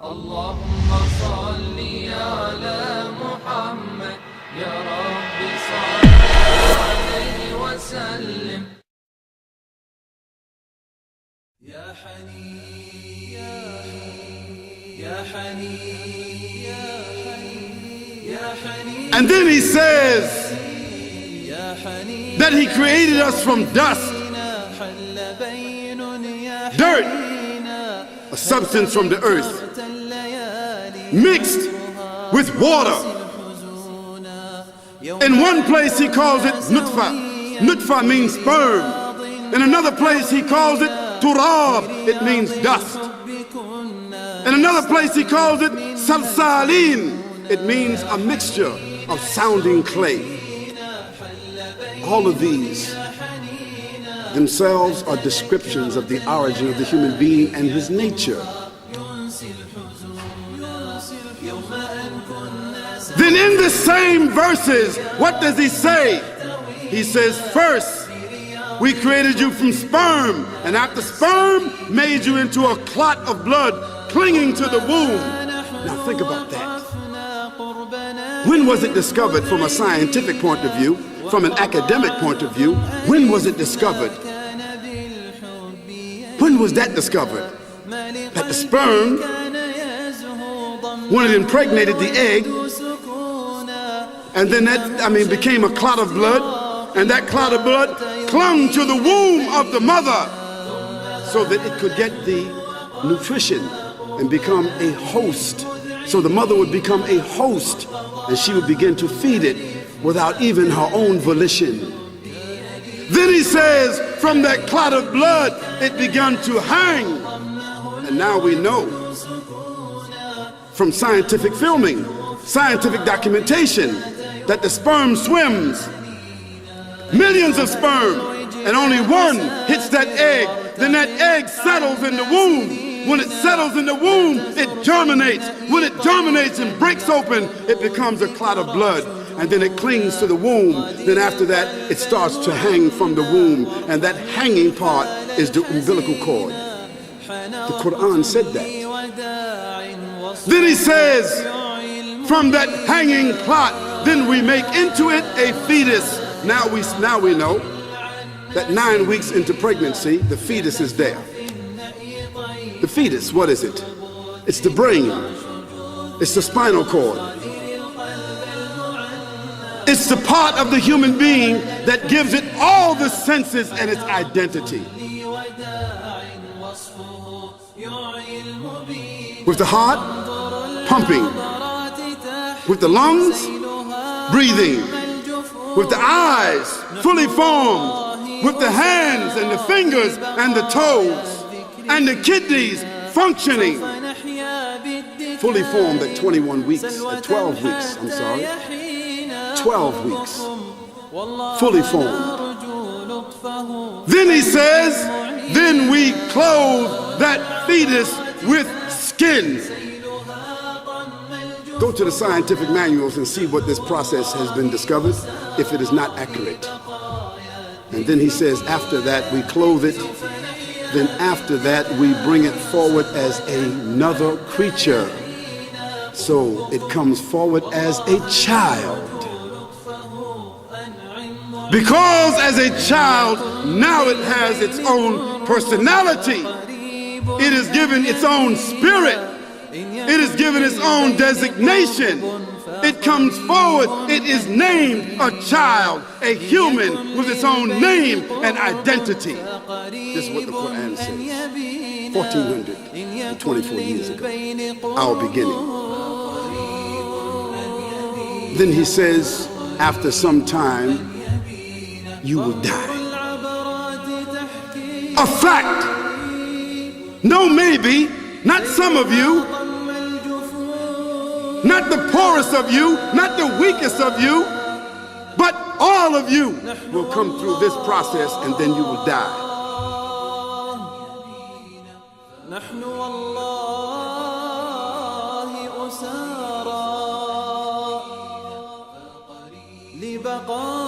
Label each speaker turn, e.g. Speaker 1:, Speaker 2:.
Speaker 1: Allahumma salli ala Muhammad, ya Rabbi salli alayhi wa sallim. Ya Hanin, ya Hanin, ya Hanin.
Speaker 2: And then he says that he created us from dust, dirt, a substance from the earth, mixed with water. In one place he calls it nutfa. Nutfa means sperm. In another place he calls it turab. It means dust. In another place he calls it salsalin. It means a mixture of sounding clay. All of these themselves are descriptions of the origin of the human being and his nature. Then in the same verses, what does he say? He says, first, we created you from sperm, and after sperm, made you into a clot of blood clinging to the womb. Now think about that. When was it discovered from a scientific point of view, from an academic point of view? When was it discovered? When was that discovered? That the sperm, when it impregnated the egg, and then that, became a clot of blood, and that clot of blood clung to the womb of the mother so that it could get the nutrition and become a host. So the mother would become a host, and she would begin to feed it without even her own volition. Then he says, from that clot of blood, it began to hang. And now we know from scientific filming, scientific documentation, that the sperm swims, millions of sperm, and only one hits that egg. Then that egg settles in the womb. When it settles in the womb, it germinates. When it germinates and breaks open, it becomes a clot of blood. And then it clings to the womb. Then after that, it starts to hang from the womb. And that hanging part is the umbilical cord. The Quran said that. Then he says, from that hanging clot, then we make into it a fetus. Now we know that 9 weeks into pregnancy, the fetus is there. The fetus, what is it? It's the brain. It's the spinal cord. It's the part of the human being that gives it all the senses and its identity. With the heart pumping, with the lungs breathing, with the eyes fully formed, with the hands and the fingers and the toes, and the kidneys functioning, fully formed at 21 weeks, at 12 weeks, 12 weeks, fully formed. Then he says, then we clothe that fetus with skin. Go to the scientific manuals and see what this process has been discovered, if it is not accurate. And then he says, after that we clothe it. Then after that we bring it forward as another creature. So it comes forward as a child. Because as a child, now it has its own personality. It is given its own spirit. It is given its own designation. It comes forward. It is named a child, a human with its own name and identity. This is what the Quran says. 1424 years ago, our beginning. Then he says, after some time, you will die. A fact. No maybe, not some of you, not the poorest of you, not the weakest of you, but all of you will come through this process and then you will die. لبقاء